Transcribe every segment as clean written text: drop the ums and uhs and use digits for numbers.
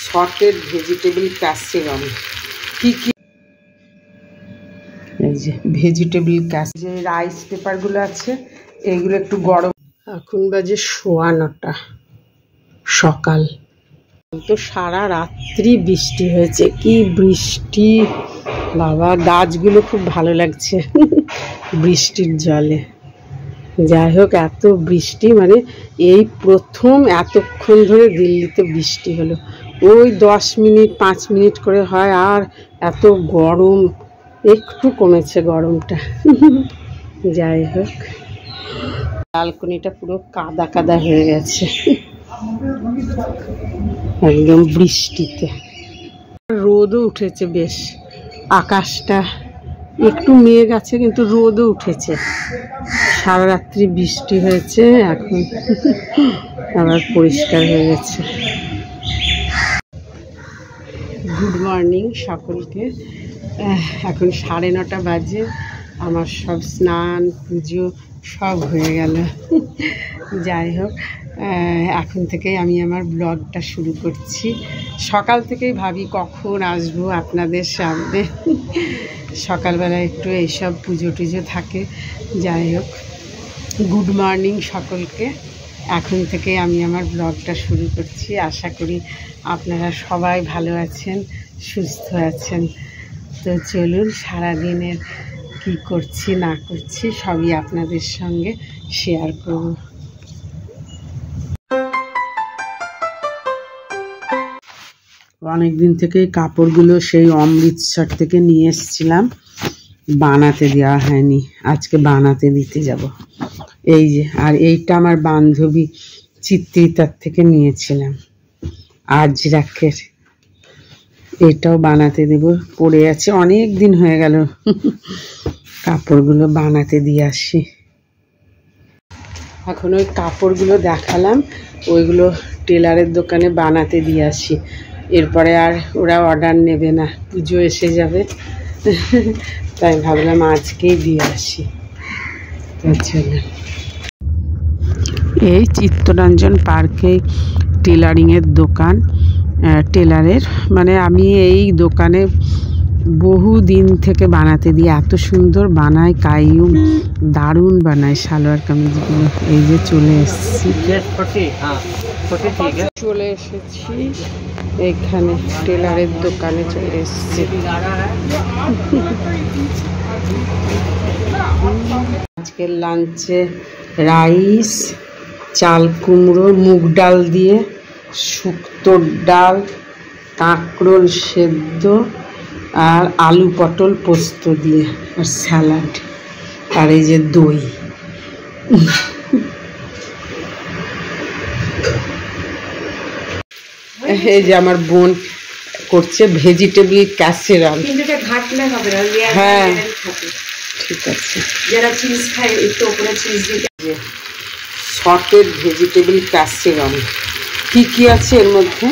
Sautéed vegetable ক্যাসেরল কি এই যে ভেজিটেবল যে রাইস পেপারগুলো আছে এইগুলো একটু গরম। এখন বাজে 9:15 সকাল। তো সারা রাত্রি বৃষ্টি হয়েছে, কি বৃষ্টি বাবা, গাছগুলো খুব ভালো লাগছে বৃষ্টির জলে। যাই হোক, এত বৃষ্টি মানে এই প্রথম এতক্ষণ ধরে দিল্লিতে বৃষ্টি হলো। ওই 10 মিনিট 5 মিনিট করে হয়, আর এত গরম, একটু কমেছে গরমটা। যাই হোক, ব্যালকনিটা পুরো কাদা কাদা হয়ে গেছে একদম বৃষ্টিতে। রোদও উঠেছে বেশ, আকাশটা একটু মেঘ আছে কিন্তু রোদও উঠেছে। সারা রাত্রি বৃষ্টি হয়েছে, এখন আবার পরিষ্কার হয়ে গেছে। গুড মর্নিং সকলকে। এখন 9:30 বাজে। আমার সব স্নান পুজো সব হয়ে গেল। যাই হোক, এখন থেকেই আমি আমার ব্লগটা শুরু করছি। সকাল থেকেই ভাবি কখন আসবো আপনাদের সামনে। সকালবেলা একটু এইসব পুজো টুজো থাকে। যাই হোক, গুড মর্নিং সকলকে। এখন থেকে আমি আমার ব্লগটা শুরু করছি। আশা করি আপনারা সবাই ভালো আছেন, সুস্থ আছেন। তো চলুন, সারাদিনের কি করছি না করছি সবই আপনাদের সঙ্গে শেয়ার করব। অনেক দিন থেকে কাপড়গুলো সেই অমৃতসর থেকে নিয়ে এসেছিলাম, বানাতে দেওয়া হয়নি, আজকে বানাতে দিতে যাব। এই যে, আর এইটা আমার বান্ধবী চিত্রিতার থেকে নিয়েছিলাম আজরাকের, এটাও বানাতে দেব। পড়ে আছে, অনেক দিন হয়ে গেল কাপড়গুলো বানাতে দিয়ে আসি। এখন ওই কাপড়গুলো দেখালাম, ওইগুলো টেলারের দোকানে বানাতে দিয়ে আসি। এরপরে আর ওরা অর্ডার নেবে না, পুজো এসে যাবে, তাই ভাবলাম আজকেই দিয়ে আসি। এই চিত্তরঞ্জন পার্কে টেলারিংয়ের দোকান, টেলারের, মানে আমি এই দোকানে বহু দিন থেকে বানাতে দিই। এত সুন্দর বানায়, কাইয়ুম দারুণ বানায় সালোয়ার কামিজগুলো। এই যে চলে এসেছি, চলে এসেছি এখানে টেলারের দোকানে চলে এসেছি। আজকের লাঞ্চে রাইস, চাল কুমড়ো, মুগ ডাল দিয়ে, শুক্তোর ডাল, কাঁকরোল সেদ্ধ, আর আলু পটল পোস্ত দিয়ে, আর স্যালাড, আর এই যে দই। এই যে আমার বোন করছে ভেজিটেবল ক্যাসেরল। হ্যাঁ ঠিক আছে, যারা চিজ খায় একটু উপরে চিজ দিতে। সটেড ভেজিটেবল ক্যাসেরল কি কি আছে এর মধ্যে?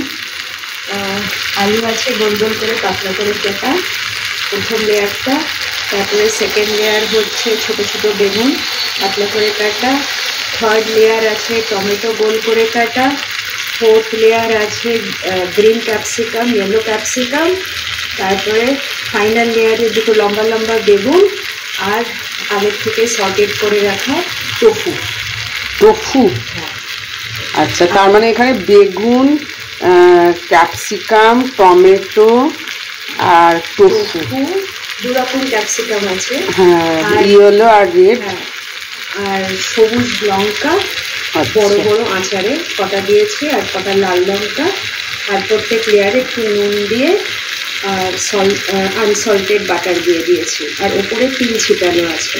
আলু আছে গোল গোল করে পাতলা করে কাটা, প্রথম লেয়ারটা। তারপরে সেকেন্ড লেয়ার হচ্ছে ছোট ছোট বেগুন পাতলা করে কাটা। থার্ড লেয়ার আছে টমেটো গোল করে কাটা। ফোর্থ লেয়ার আছে গ্রিন ক্যাপসিকাম, ইয়েলো ক্যাপসিকাম। তারপরে ফাইনাল লেয়ারে দুটো লম্বা লম্বা বেগুন, আর আগের থেকে সটেড করে রাখা টোফু। টোফু, আচ্ছা। তার মানে এখানে বেগুন, ক্যাপসিকাম, টমেটো আর টোফু, দুরকম ক্যাপসিকাম আছে। হ্যাঁ, ইয়েলো আর রেড। আর সবুজ লঙ্কা বড় বড় আচারে কটা দিয়েছি, আর কটা লাল লঙ্কা। আর প্রত্যেক লেয়ারে একটু নুন দিয়ে আর আনসল্টেড বাটার দিয়ে দিয়েছি। আর ওপরে তিল ছিটানো আছে।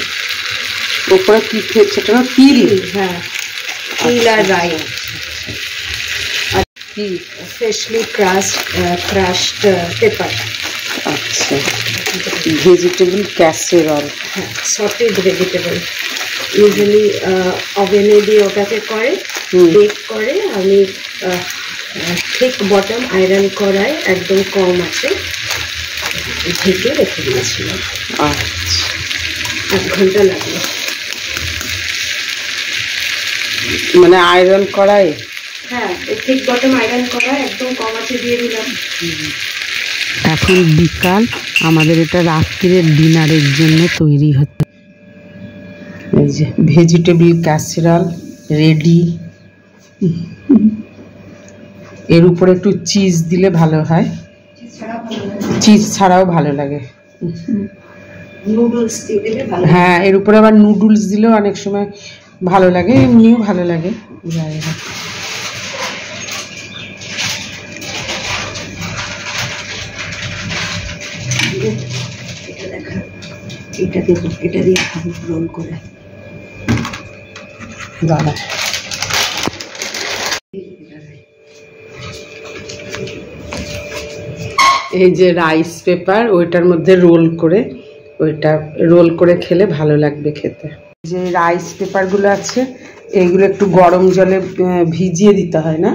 ওপরে কি ছিটানো? তিল? হ্যাঁ, তিল আর রাই। আর কি ফ্রেশলি ক্রাশড পেপার। আচ্ছা, ভেজিটেবল ক্যাসেরল। হ্যাঁ, সটেড ভেজিটেবল। ইউজুয়ালি ওভেনে দিয়ে ওটাকে করে, বেক করে। আমি ঠিক বটম আয়রন করায় একদম কম আছে ঢেকে রেখে দিয়েছিলাম। আচ্ছা, 8 ঘন্টা লাগলো। মানে আয়রন করায়? হ্যাঁ, একটু ঠিক বটম আয়রন করা, একদম কম আঁচে দিয়ে দিলাম। এখন বিকাল, আমাদের এটা রাত্রির ডিনারের জন্য তৈরি হচ্ছে। এই যে ভেজিটেবল ক্যাসেরল রেডি। এর উপরে একটু চিজ দিলে ভালো হয়, চিজ ছাড়াও ভালো লাগে। নুডলস দিয়ে দিলে ভালো। হ্যাঁ, এর উপরে আবার নুডলস দিলেও অনেক সময় ভালো লাগে, এমনিও ভালো লাগে। যাই হোক, এটা দিয়ে খাবো রোল করে। দাদা এই যে রাইস পেপার, ওইটার মধ্যে রোল করে, ওইটা রোল করে খেলে ভালো লাগবে খেতে। যে রাইস পেপারগুলো আছে এইগুলো একটু গরম জলে ভিজিয়ে দিতে হয় না,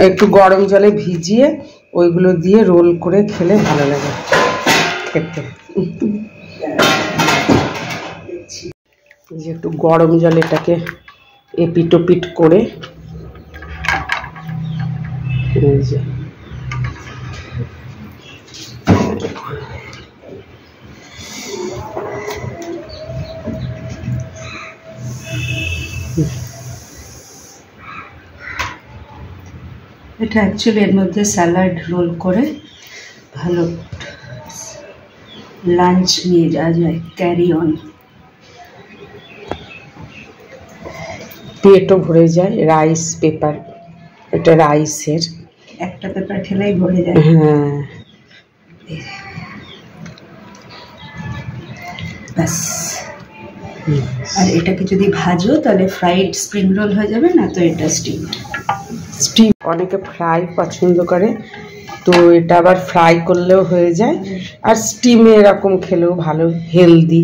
একটু গরম জলে ভিজিয়ে ওইগুলো দিয়ে রোল করে খেলে ভালো লাগে খেতে। যে একটু গরম জলে এটাকে এপিট ওপিট করে, এই যে এটা অ্যাকচুয়ালি এর মধ্যে স্যালাড রোল করে ভালো লাঞ্চ নিয়ে যাওয়া যায়, ক্যারি অন। পেটও ভরে যায়। রাইস পেপার, এটা রাইসের একটা পেপার খেলেই ভরে যায়। হ্যাঁ, ব্যাস। আর এটাকে যদি ভাজো তাহলে ফ্রাইড স্প্রিং রোল হয়ে যাবে না, তো এটা স্টিম। অনেকে ফ্রাই পছন্দ করে, তো এটা আবার ফ্রাই করলেও হয়ে যায়, আর স্টিমে এরকম খেলেও ভালো, হেলদি।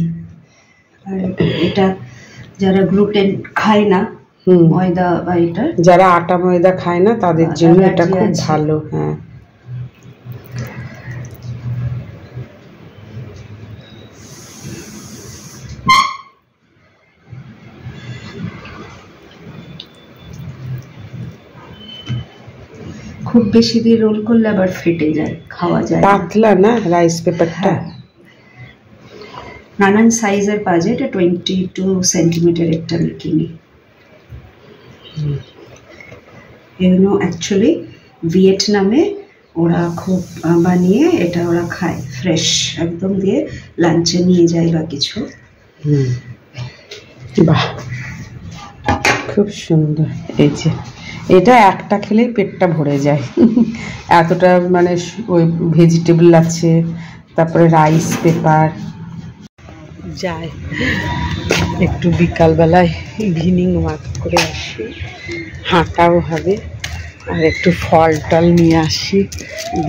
আর এটা যারা গ্লুটেন খায় না, ময়দা বা এটা, যারা আটা ময়দা খায় না তাদের জন্য এটা খুব ভালো। হ্যাঁ, খুব বেশি দিয়ে রোল করলে আবার ফেটে যায়, খাওয়া যায়। পাতলা না রাইস পেপারটা। নানান সাইজের পাওয়া যায়, এটা 22 সেন্টিমিটার একটা আমি কিনি। এগুলো অ্যাকচুয়ালি ভিয়েতনামে ওরা খুব বানিয়ে এটা ওরা খায়, ফ্রেশ একদম দিয়ে লাঞ্চে নিয়ে যায় বা কিছু। বাহ, খুব সুন্দর। এই যে এটা একটা খেলেই পেটটা ভরে যায়, এতটা মানে ওই ভেজিটেবল আছে, তারপরে রাইস পেপার। যায় একটু বিকালবেলায় ইভিনিং ওয়াক করে আসি, হাঁটাও হবে, আর একটু ফল টল নিয়ে আসি,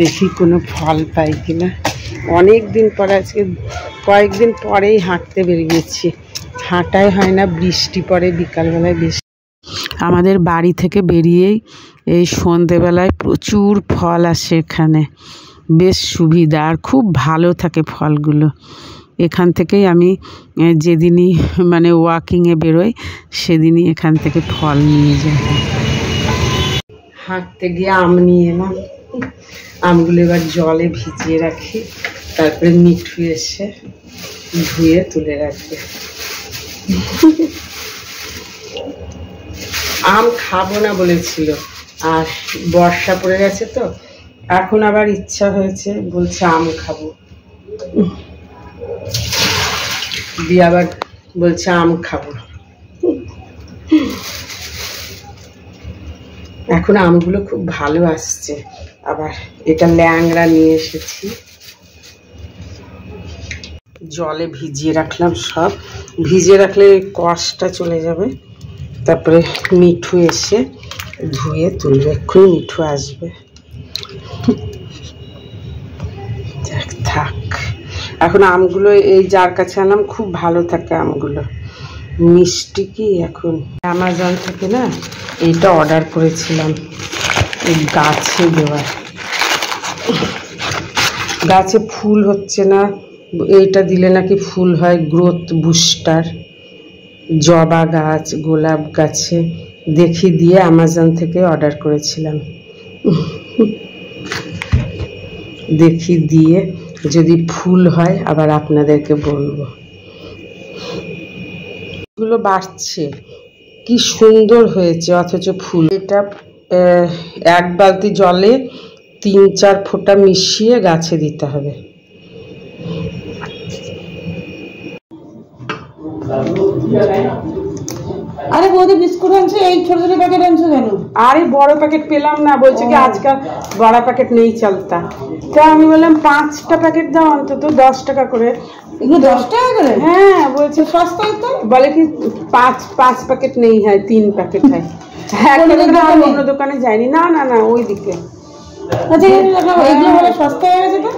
দেখি কোনো ফল পাই কিনা। অনেক দিন পরে, আজকে কয়েকদিন পরেই হাঁটতে বেরিয়েছি, হাঁটাই হয় না, বৃষ্টি পড়ে বিকালবেলায় বেশি। আমাদের বাড়ি থেকে বেরিয়েই এই সন্ধেবেলায় প্রচুর ফল আসে এখানে, বেশ সুবিধা, আর খুব ভালো থাকে ফলগুলো। এখান থেকেই আমি যেদিনই মানে ওয়াকিংয়ে বেরোই সেদিনই এখান থেকে ফল নিয়ে যাই। হাঁটতে গিয়ে আম নিয়ে এলাম, আমগুলো এবার জলে ভিজিয়ে রাখি, তারপরে মিঠু এসে ধুয়ে তুলে রাখবে। আম খাবো না বলেছিল, আর বর্ষা পড়ে গেছে তো এখন আবার ইচ্ছা হয়েছে, বলছে আম খাবো, দিয়ে আবার বলছে আম খাবো। এখন আমগুলো খুব ভালো আসছে। আবার এটা ল্যাংড়া নিয়ে এসেছি, জলে ভিজিয়ে রাখলাম, সব ভিজিয়ে রাখলে কষটা চলে যাবে। তারপরে মিঠু এসে ধুয়ে তুলবে, এক্ষুনি মিঠু আসবে। থাক, এখন আমগুলো এই যার কাছে আনলাম খুব ভালো থাকে আমগুলো, মিষ্টি। কি এখন অ্যামাজন থেকে না এইটা অর্ডার করেছিলাম, এই গাছে দেওয়ার, গাছে ফুল হচ্ছে না, এইটা দিলে নাকি ফুল হয়, গ্রোথ বুস্টার। জবা গাছ, গোলাপ গাছে দেখি দিয়ে অ্যামাজন থেকে অর্ডার করেছিলাম। দেখি দিয়ে যদি ফুল হয় আবার আপনাদেরকে বলবো। এগুলো বাড়ছে, কি সুন্দর হয়েছে, অথচ ফুল। এটা 1 বালতি জলে 3-4 ফোঁটা মিশিয়ে গাছে দিতে হবে। আরে বৌদি বিস্কুট আনছে, এই ছোট ছোট প্যাকেট আনছো কেন? আরে বড় প্যাকেট পেলাম না, বলছে কি আজকাল বড় প্যাকেট নেই চলতা। তো আমি বললাম 5টা প্যাকেট দাও অন্তত 10 টাকা করে। এগুলো 10 টাকা করে? হ্যাঁ বলছে সস্তা তো। বলে কি 5 প্যাকেট নেই, হয় 3 প্যাকেট হয়। অন্য দোকানে যায়নি, না না না ওইদিকে। আচ্ছা এগুলো বলে সস্তা হয়ে গেছে তো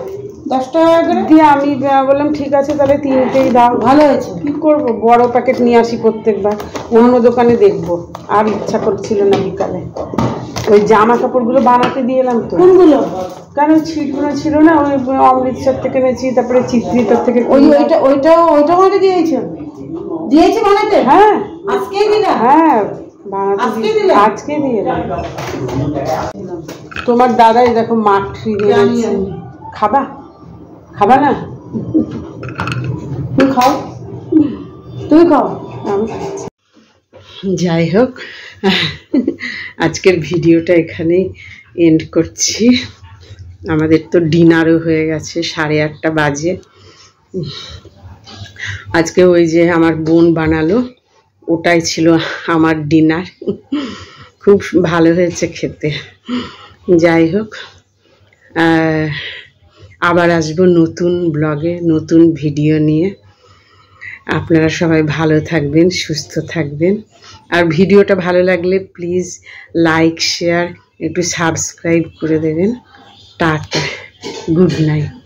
10 টাকা করে দিয়ে আমি বললাম ঠিক আছে তাহলে 3টেই দাও। ভালো হয়েছে। কি করব, বড় প্যাকেট নিয়ে আসি প্রত্যেকবার, অন্য দোকানে দেখবো। আর ইচ্ছা করছিল না বিকালে। ওই জামা কাপড়গুলো বানাতে দিয়ে এলাম তো। কোনগুলো? কারণ ছিটগুলো ছিল না, ওই অমৃতসর থেকে এনেছি, তারপরে চিত্রিতর থেকে। ওইটা বানাতে দিয়েছি বানাতে? হ্যাঁ আজকেই দিলা? হ্যাঁ বানাতে আজকে দিয়ে এলাম। তোমার দাদাই দেখো মাঠি দিয়ে খাবা, খাবা না? তুমি খাও, তুমি খাও। যাই হোক, আজকের ভিডিওটা এখানেই এন্ড করছি। আমাদের তো ডিনারও হয়ে গেছে, 8:30 বাজে। আজকে ওই যে আমার বোন বানালো, ওটাই ছিল আমার ডিনার। খুব ভালো হয়েছে খেতে। যাই হোক, আবার আসবো নতুন ব্লগে, নতুন ভিডিও নিয়ে। আপনারা সবাই ভালো থাকবেন, সুস্থ থাকবেন। আর ভিডিওটা ভালো লাগলে প্লিজ লাইক, শেয়ার, একটু সাবস্ক্রাইব করে দেবেন। Tata, good night.